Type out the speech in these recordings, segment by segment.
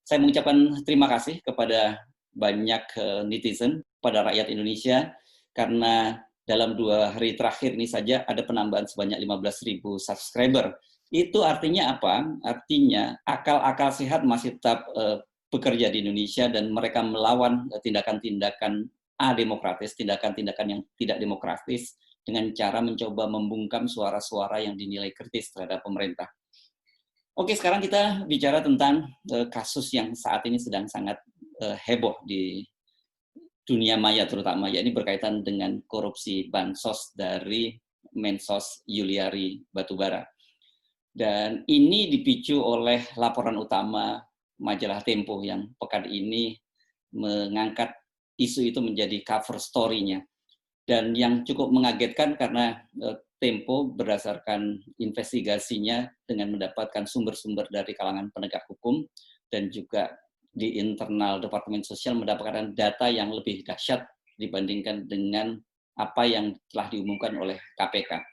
Saya mengucapkan terima kasih kepada banyak netizen, pada rakyat Indonesia, karena dalam 2 hari terakhir ini saja ada penambahan sebanyak 15.000 subscriber. Itu artinya apa? Artinya akal-akal sehat masih tetap bekerja di Indonesia dan mereka melawan tindakan-tindakan ademokratis, tindakan-tindakan yang tidak demokratis dengan cara mencoba membungkam suara-suara yang dinilai kritis terhadap pemerintah. Oke, sekarang kita bicara tentang kasus yang saat ini sedang sangat heboh di dunia maya terutama, ya, ini berkaitan dengan korupsi bansos dari Mensos Yuliari Batubara. Dan ini dipicu oleh laporan utama majalah Tempo yang pekan ini mengangkat isu itu menjadi cover story-nya. Dan yang cukup mengagetkan karena Tempo berdasarkan investigasinya dengan mendapatkan sumber-sumber dari kalangan penegak hukum dan juga di internal Departemen Sosial mendapatkan data yang lebih dahsyat dibandingkan dengan apa yang telah diumumkan oleh KPK.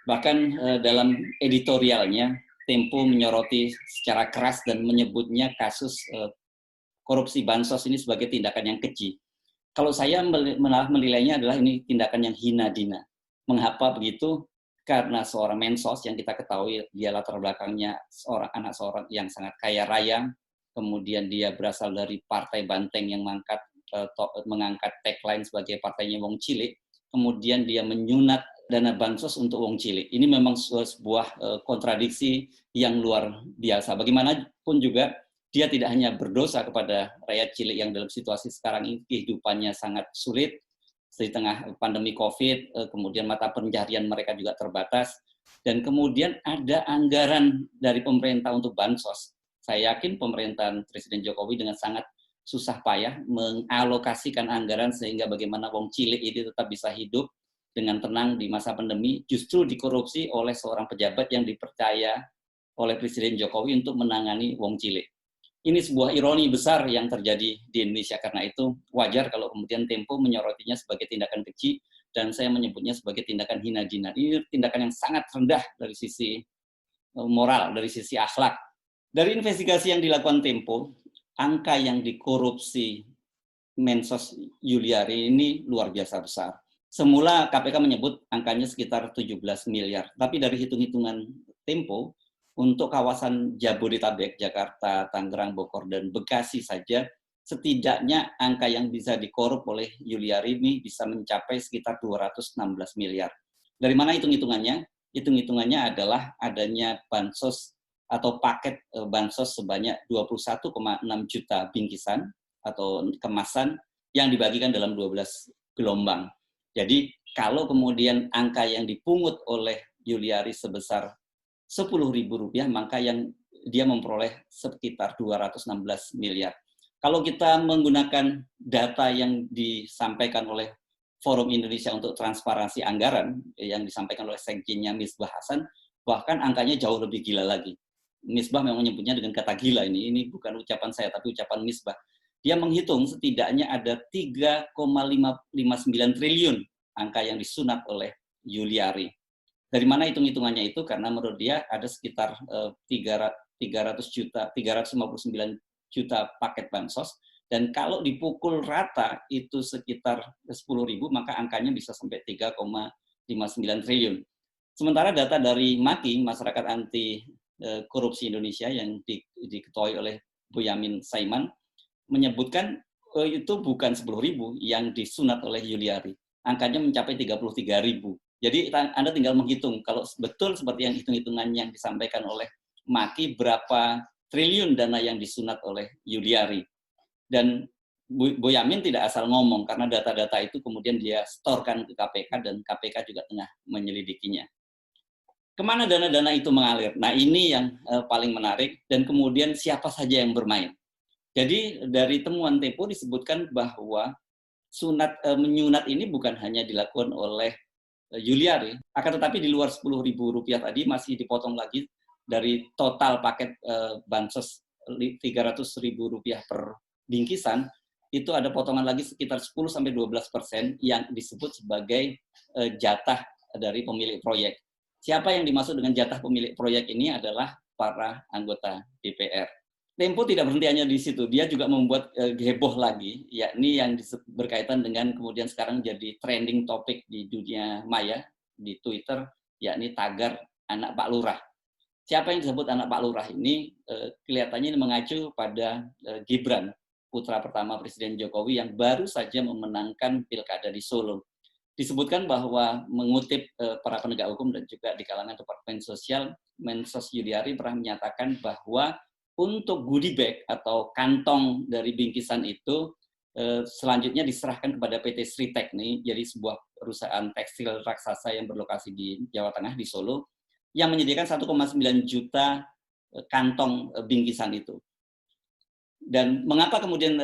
Bahkan dalam editorialnya, Tempo menyoroti secara keras dan menyebutnya kasus korupsi bansos ini sebagai tindakan yang keji. Kalau saya menilainya adalah ini tindakan yang hina dina. Mengapa begitu? Karena seorang mensos yang kita ketahui dia latar belakangnya anak seorang yang sangat kaya raya, kemudian dia berasal dari partai banteng yang mengangkat tagline sebagai partainya wong cilik, kemudian dia menyunat dana bansos untuk wong cilik. Ini memang sebuah kontradiksi yang luar biasa. Bagaimanapun juga dia tidak hanya berdosa kepada rakyat cilik yang dalam situasi sekarang ini kehidupannya sangat sulit di tengah pandemi COVID, kemudian mata pencaharian mereka juga terbatas, dan kemudian ada anggaran dari pemerintah untuk bansos. Saya yakin pemerintahan Presiden Jokowi dengan sangat susah payah mengalokasikan anggaran sehingga bagaimana wong cilik ini tetap bisa hidup dengan tenang di masa pandemi, justru dikorupsi oleh seorang pejabat yang dipercaya oleh Presiden Jokowi untuk menangani wong cilik. Ini sebuah ironi besar yang terjadi di Indonesia, karena itu wajar kalau kemudian Tempo menyorotinya sebagai tindakan keji dan saya menyebutnya sebagai tindakan hina dina. Ini tindakan yang sangat rendah dari sisi moral, dari sisi akhlak. Dari investigasi yang dilakukan Tempo, angka yang dikorupsi Mensos Yuliari ini luar biasa besar. Semula KPK menyebut angkanya sekitar 17 miliar, tapi dari hitung-hitungan Tempo, untuk kawasan Jabodetabek, Jakarta, Tangerang, Bogor, dan Bekasi saja, setidaknya angka yang bisa dikorup oleh Yuliari ini bisa mencapai sekitar 216 miliar. Dari mana hitung-hitungannya? Hitung-hitungannya adalah adanya bansos atau paket bansos sebanyak 21,6 juta bingkisan atau kemasan yang dibagikan dalam 12 gelombang. Jadi kalau kemudian angka yang dipungut oleh Yuliari sebesar Rp10.000, maka yang dia memperoleh sekitar 216 miliar. Kalau kita menggunakan data yang disampaikan oleh Forum Indonesia untuk Transparansi Anggaran yang disampaikan oleh Sekjennya Misbah Hasan, bahkan angkanya jauh lebih gila lagi. Misbah memang menyebutnya dengan kata gila, ini bukan ucapan saya tapi ucapan Misbah. Dia menghitung setidaknya ada 3,59 triliun angka yang disunat oleh Yuliari. Dari mana hitung-hitungannya itu? Karena menurut dia ada sekitar 300 juta, 359 juta paket bansos, dan kalau dipukul rata itu sekitar 10.000, maka angkanya bisa sampai 3,59 triliun. Sementara data dari MAKI, Masyarakat Anti Korupsi Indonesia, yang diketuai oleh Boyamin Saiman, menyebutkan itu bukan 10.000 yang disunat oleh Yuliari, angkanya mencapai 33.000. Jadi Anda tinggal menghitung, kalau betul seperti yang hitung-hitungan yang disampaikan oleh MAKI, berapa triliun dana yang disunat oleh Yuliari. Dan Boyamin tidak asal ngomong, karena data-data itu kemudian dia setorkan ke KPK dan KPK juga tengah menyelidikinya. Kemana dana-dana itu mengalir? Nah, ini yang paling menarik, dan kemudian siapa saja yang bermain. Jadi dari temuan Tempo disebutkan bahwa menyunat ini bukan hanya dilakukan oleh Juliari, akan tetapi di luar Rp10.000 tadi masih dipotong lagi dari total paket bansos Rp300.000 per bingkisan, itu ada potongan lagi sekitar 10-12% yang disebut sebagai jatah dari pemilik proyek. Siapa yang dimaksud dengan jatah pemilik proyek ini adalah para anggota DPR. Tempo tidak berhenti hanya di situ, dia juga membuat heboh lagi, yakni yang berkaitan dengan kemudian sekarang jadi trending topik di dunia maya, di Twitter, yakni tagar anak Pak Lurah. Siapa yang disebut anak Pak Lurah ini kelihatannya mengacu pada Gibran, putra pertama Presiden Jokowi yang baru saja memenangkan pilkada di Solo. Disebutkan bahwa mengutip para penegak hukum dan juga di kalangan Departemen Sosial, Mensos Yuliari pernah menyatakan bahwa untuk goodie bag atau kantong dari bingkisan itu selanjutnya diserahkan kepada PT Sritek nih, jadi sebuah perusahaan tekstil raksasa yang berlokasi di Jawa Tengah di Solo yang menyediakan 1,9 juta kantong bingkisan itu. Dan mengapa kemudian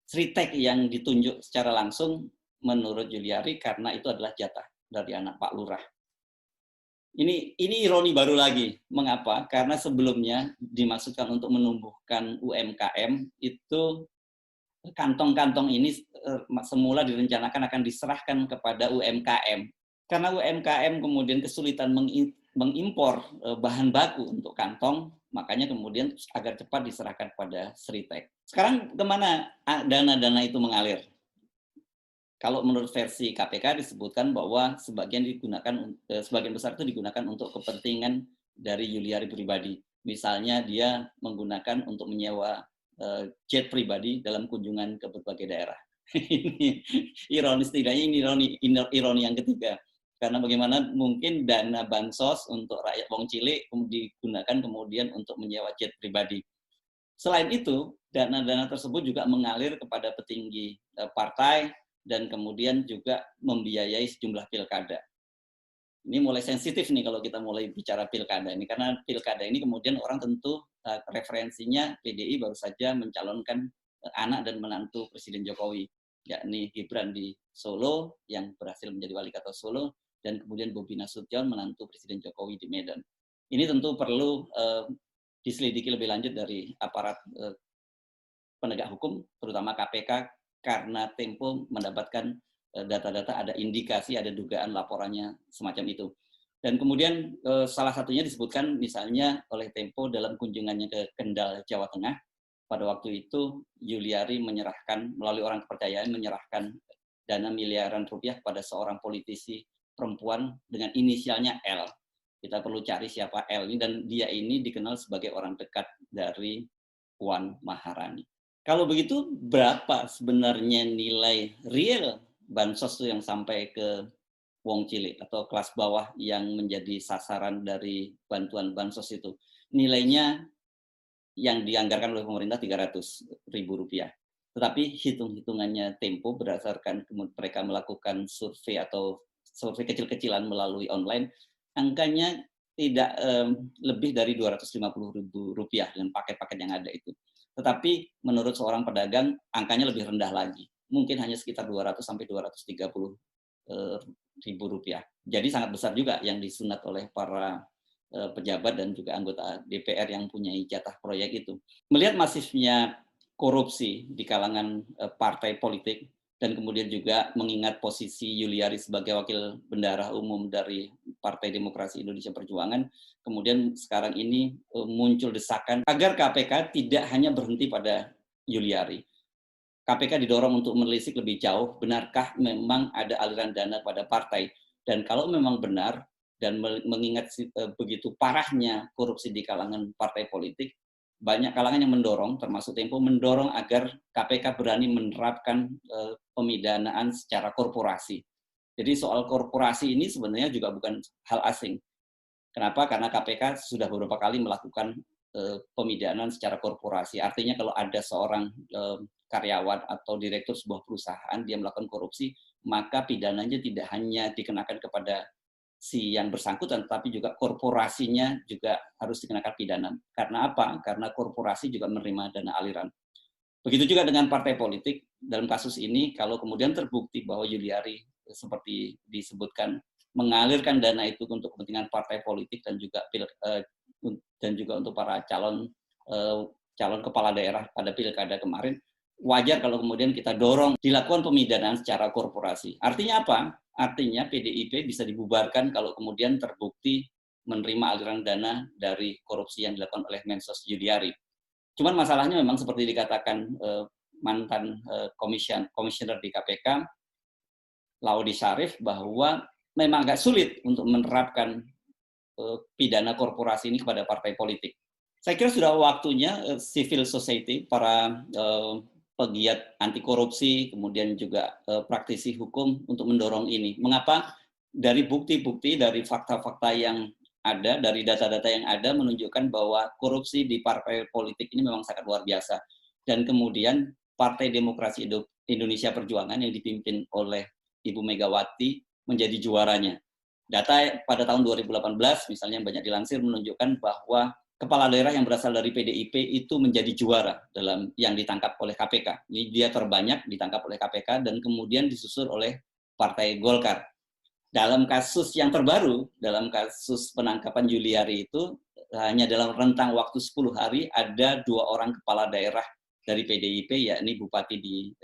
Sritek yang ditunjuk secara langsung menurut Juliari karena itu adalah jatah dari anak Pak Lurah. Ini ironi baru lagi. Mengapa? Karena sebelumnya dimaksudkan untuk menumbuhkan UMKM, itu kantong-kantong ini semula direncanakan akan diserahkan kepada UMKM. Karena UMKM kemudian kesulitan mengimpor bahan baku untuk kantong, makanya kemudian agar cepat diserahkan kepada Sritek. Sekarang kemana dana-dana itu mengalir? Kalau menurut versi KPK disebutkan bahwa sebagian besar itu digunakan untuk kepentingan dari Juliari pribadi. Misalnya dia menggunakan untuk menyewa jet pribadi dalam kunjungan ke berbagai daerah. Ini ironis tidaknya, ini ironi yang ketiga. Karena bagaimana mungkin dana bansos untuk rakyat wong cilik digunakan kemudian untuk menyewa jet pribadi. Selain itu, dana-dana tersebut juga mengalir kepada petinggi partai, dan kemudian juga membiayai sejumlah pilkada. Ini mulai sensitif nih kalau kita mulai bicara pilkada ini, karena pilkada ini kemudian orang tentu referensinya PDI baru saja mencalonkan anak dan menantu Presiden Jokowi, yakni Gibran di Solo yang berhasil menjadi wali kota Solo, dan kemudian Bobi Nasution menantu Presiden Jokowi di Medan. Ini tentu perlu diselidiki lebih lanjut dari aparat penegak hukum, terutama KPK, karena Tempo mendapatkan data-data, ada indikasi, ada dugaan laporannya semacam itu. Dan kemudian salah satunya disebutkan misalnya oleh Tempo dalam kunjungannya ke Kendal, Jawa Tengah. Pada waktu itu Juliari menyerahkan, melalui orang kepercayaan, menyerahkan dana miliaran rupiah kepada seorang politisi perempuan dengan inisialnya L. Kita perlu cari siapa L ini, dan dia ini dikenal sebagai orang dekat dari Puan Maharani. Kalau begitu, berapa sebenarnya nilai real bansos itu yang sampai ke wong cilik atau kelas bawah yang menjadi sasaran dari bantuan bansos itu? Nilainya yang dianggarkan oleh pemerintah Rp300.000. Tetapi hitung-hitungannya Tempo berdasarkan mereka melakukan survei atau survei kecil-kecilan melalui online, angkanya tidak lebih dari Rp250.000 dengan paket-paket yang ada itu. Tetapi menurut seorang pedagang, angkanya lebih rendah lagi. Mungkin hanya sekitar 200 sampai 230 ribu rupiah. Jadi sangat besar juga yang disunat oleh para pejabat dan juga anggota DPR yang punya jatah proyek itu. Melihat masifnya korupsi di kalangan partai politik, dan kemudian juga mengingat posisi Juliari sebagai wakil bendahara umum dari Partai Demokrasi Indonesia Perjuangan, kemudian sekarang ini muncul desakan agar KPK tidak hanya berhenti pada Juliari. KPK didorong untuk menelisik lebih jauh, benarkah memang ada aliran dana pada partai, dan kalau memang benar, dan mengingat begitu parahnya korupsi di kalangan partai politik, banyak kalangan yang mendorong, termasuk Tempo, mendorong agar KPK berani menerapkan pemidanaan secara korporasi. Jadi soal korporasi ini sebenarnya juga bukan hal asing. Kenapa? Karena KPK sudah beberapa kali melakukan pemidanaan secara korporasi. Artinya kalau ada seorang karyawan atau direktur sebuah perusahaan, dia melakukan korupsi, maka pidananya tidak hanya dikenakan kepada si yang bersangkutan, tapi juga korporasinya juga harus dikenakan pidana. Karena apa? Karena korporasi juga menerima dana aliran. Begitu juga dengan partai politik dalam kasus ini, kalau kemudian terbukti bahwa Juliari seperti disebutkan mengalirkan dana itu untuk kepentingan partai politik dan juga untuk para calon kepala daerah pada pilkada kemarin, wajar kalau kemudian kita dorong dilakukan pemidanaan secara korporasi. Artinya apa? Artinya PDIP bisa dibubarkan kalau kemudian terbukti menerima aliran dana dari korupsi yang dilakukan oleh Mensos Juliari. Cuman masalahnya memang seperti dikatakan mantan komisioner di KPK, Laudi Syarif, bahwa memang agak sulit untuk menerapkan pidana korporasi ini kepada partai politik. Saya kira sudah waktunya civil society, para pegiat anti korupsi, kemudian juga praktisi hukum untuk mendorong ini. Mengapa? Dari bukti-bukti, dari fakta-fakta yang ada, dari data-data yang ada menunjukkan bahwa korupsi di partai politik ini memang sangat luar biasa. Dan kemudian Partai Demokrasi Indonesia Perjuangan yang dipimpin oleh Ibu Megawati menjadi juaranya. Data pada tahun 2018 misalnya yang banyak dilansir menunjukkan bahwa kepala daerah yang berasal dari PDIP itu menjadi juara dalam yang ditangkap oleh KPK. Ini dia terbanyak ditangkap oleh KPK dan kemudian disusul oleh Partai Golkar. Dalam kasus yang terbaru, dalam kasus penangkapan Juliari itu, hanya dalam rentang waktu 10 hari ada 2 orang kepala daerah dari PDIP, yakni Bupati di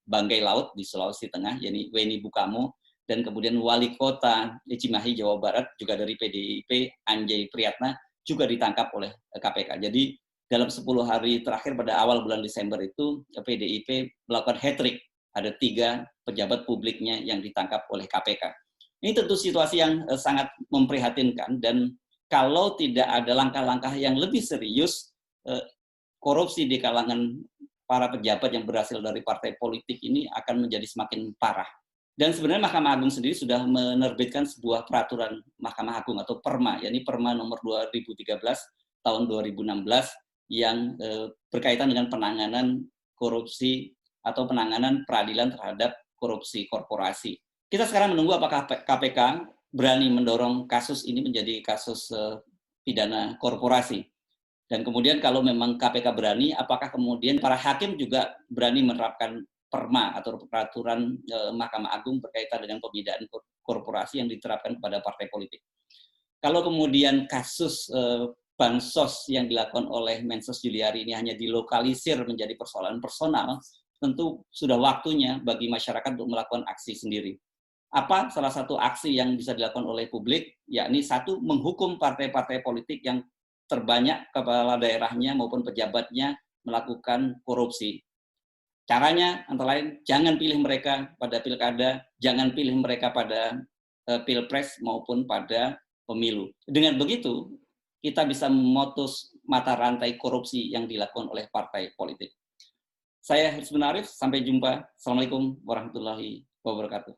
Banggai Laut di Sulawesi Tengah, yakni Weni Bukamo, dan kemudian Wali Kota Cimahi, Jawa Barat, juga dari PDIP, Anjay Priyatna, juga ditangkap oleh KPK. Jadi dalam 10 hari terakhir pada awal bulan Desember itu, PDIP melakukan hat-trick. Ada 3 pejabat publiknya yang ditangkap oleh KPK. Ini tentu situasi yang sangat memprihatinkan, dan kalau tidak ada langkah-langkah yang lebih serius, korupsi di kalangan para pejabat yang berasal dari partai politik ini akan menjadi semakin parah. Dan sebenarnya Mahkamah Agung sendiri sudah menerbitkan sebuah peraturan Mahkamah Agung atau Perma, yakni Perma nomor 2013 tahun 2016 yang berkaitan dengan penanganan korupsi atau penanganan peradilan terhadap korupsi korporasi. Kita sekarang menunggu apakah KPK berani mendorong kasus ini menjadi kasus pidana korporasi. Dan kemudian kalau memang KPK berani, apakah kemudian para hakim juga berani menerapkan Perma atau peraturan Mahkamah Agung berkaitan dengan pembinaan korporasi yang diterapkan kepada partai politik. Kalau kemudian kasus bansos yang dilakukan oleh Mensos Juliari ini hanya dilokalisir menjadi persoalan personal, tentu sudah waktunya bagi masyarakat untuk melakukan aksi sendiri. Apa salah satu aksi yang bisa dilakukan oleh publik, yakni 1, menghukum partai-partai politik yang terbanyak kepala daerahnya maupun pejabatnya melakukan korupsi. Caranya antara lain, jangan pilih mereka pada pilkada, jangan pilih mereka pada pilpres maupun pada pemilu. Dengan begitu, kita bisa memutus mata rantai korupsi yang dilakukan oleh partai politik. Saya Hizbun Arif, sampai jumpa. Assalamualaikum warahmatullahi wabarakatuh.